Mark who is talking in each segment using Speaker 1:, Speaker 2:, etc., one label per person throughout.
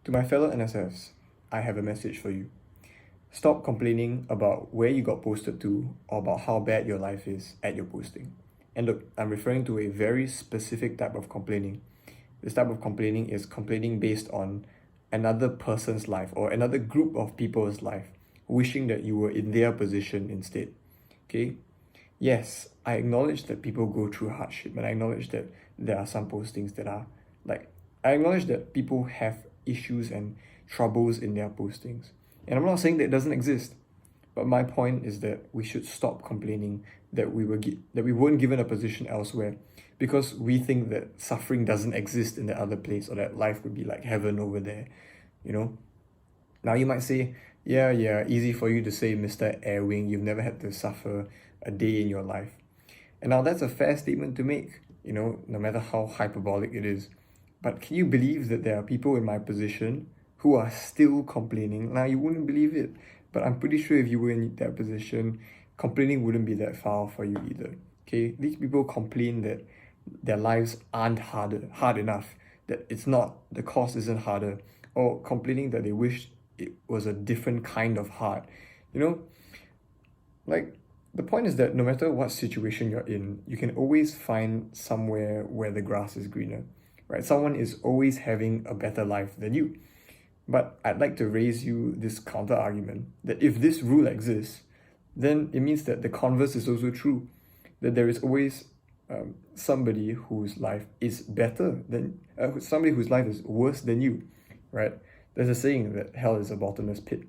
Speaker 1: To my fellow NSFs, I have a message for you. Stop complaining about where you got posted to or about how bad your life is at your posting. And look, I'm referring to a very specific type of complaining. This type of complaining is complaining based on another person's life or another group of people's life, wishing that you were in their position instead. Okay? Yes, I acknowledge that people go through hardship, and I acknowledge that there are some postings that are like, I acknowledge that people have issues and troubles in their postings. And I'm not saying that it doesn't exist, but my point is that we should stop complaining that that we weren't given a position elsewhere because we think that suffering doesn't exist in the other place or that life would be like heaven over there, you know? Now you might say, yeah, easy for you to say, Mr. Airwing, you've never had to suffer a day in your life. And now that's a fair statement to make, no matter how hyperbolic it is. But can you believe that there are people in my position who are still complaining? Now, you wouldn't believe it, but I'm pretty sure if you were in that position, complaining wouldn't be that far for you either. Okay, these people complain that their lives aren't hard enough, that the course isn't harder, or complaining that they wish it was a different kind of hard. You know, like the point is that no matter what situation you're in, you can always find somewhere where the grass is greener, right? Someone is always having a better life than you. But I'd like to raise you this counter argument that if this rule exists, then it means that the converse is also true, that there is always somebody whose life is better than somebody whose life is worse than you, right? There's a saying that hell is a bottomless pit,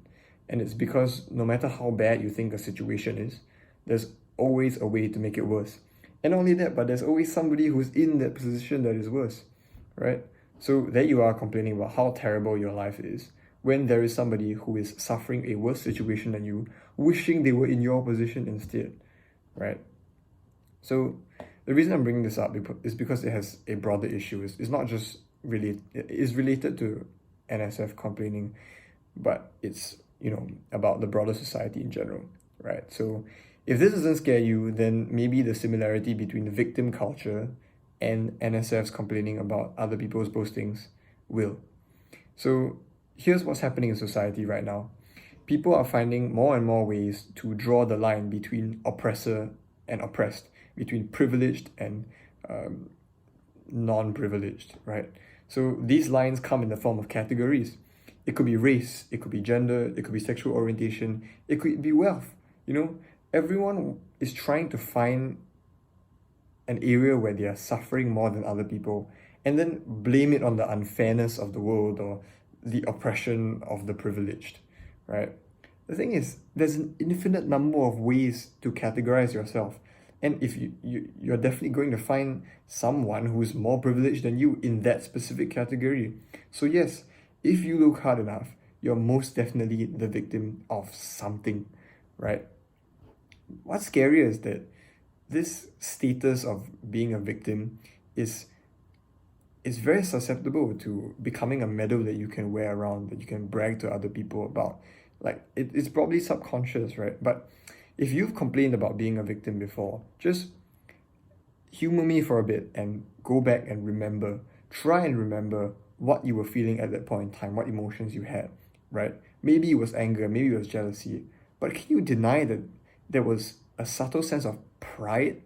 Speaker 1: and it's because no matter how bad you think a situation is, there's always a way to make it worse. And not only that, but there's always somebody who's in that position that is worse, right? So there you are complaining about how terrible your life is when there is somebody who is suffering a worse situation than you, wishing they were in your position instead, right? So the reason I'm bringing this up is because it has a broader issue. It's not just really, it's related to NSF complaining, but it's, about the broader society in general, right? So if this doesn't scare you, then maybe the similarity between the victim culture and NSF's complaining about other people's postings will. So here's what's happening in society right now. People are finding more and more ways to draw the line between oppressor and oppressed, between privileged and non-privileged, right? So these lines come in the form of categories. It could be race, it could be gender, it could be sexual orientation, it could be wealth. Everyone is trying to find an area where they are suffering more than other people and then blame it on the unfairness of the world or the oppression of the privileged, right? The thing is, there's an infinite number of ways to categorize yourself. And if you're definitely going to find someone who's more privileged than you in that specific category. So yes, if you look hard enough, you're most definitely the victim of something, right? What's scarier is that this status of being a victim is very susceptible to becoming a medal that you can wear around, that you can brag to other people about. Like, it's probably subconscious, right? But if you've complained about being a victim before, just humor me for a bit and go back and try and remember what you were feeling at that point in time, what emotions you had, right? Maybe it was anger, maybe it was jealousy, but can you deny that there was a subtle sense of pride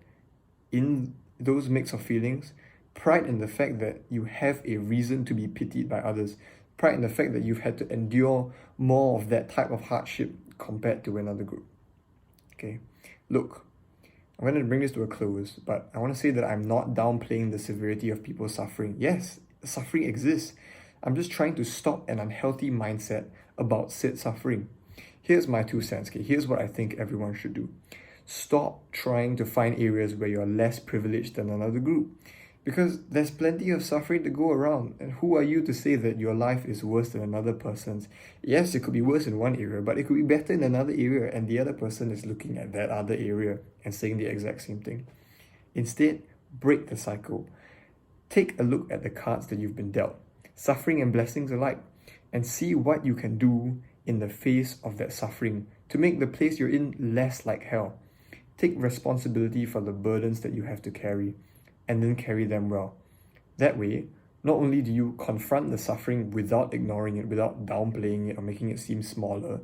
Speaker 1: in those mix of feelings? Pride in the fact that you have a reason to be pitied by others. Pride in the fact that you've had to endure more of that type of hardship compared to another group. Okay, look, I'm going to bring this to a close, but I want to say that I'm not downplaying the severity of people's suffering. Yes, suffering exists. I'm just trying to stop an unhealthy mindset about said suffering. Here's my 2 cents, okay? Here's what I think everyone should do. Stop trying to find areas where you're less privileged than another group, because there's plenty of suffering to go around, and who are you to say that your life is worse than another person's? Yes, it could be worse in one area, but it could be better in another area, and the other person is looking at that other area and saying the exact same thing. Instead, break the cycle. Take a look at the cards that you've been dealt, suffering and blessings alike, and see what you can do in the face of that suffering to make the place you're in less like hell. Take responsibility for the burdens that you have to carry, and then carry them well. That way, not only do you confront the suffering without ignoring it, without downplaying it or making it seem smaller,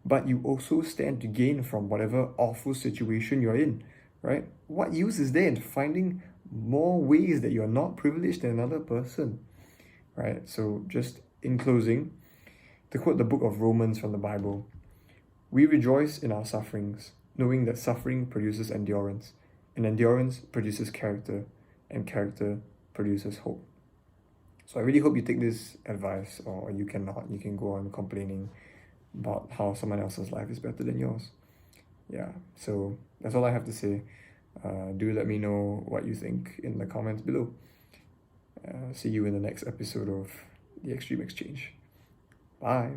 Speaker 1: but you also stand to gain from whatever awful situation you're in, right? What use is there in finding more ways that you're not privileged than another person, right? So, just in closing, to quote the book of Romans from the Bible, we rejoice in our sufferings, knowing that suffering produces endurance, and endurance produces character, and character produces hope. So I really hope you take this advice, or you cannot. You can go on complaining about how someone else's life is better than yours. Yeah, so that's all I have to say. Do let me know what you think in the comments below. See you in the next episode of The Extreme Exchange. Bye.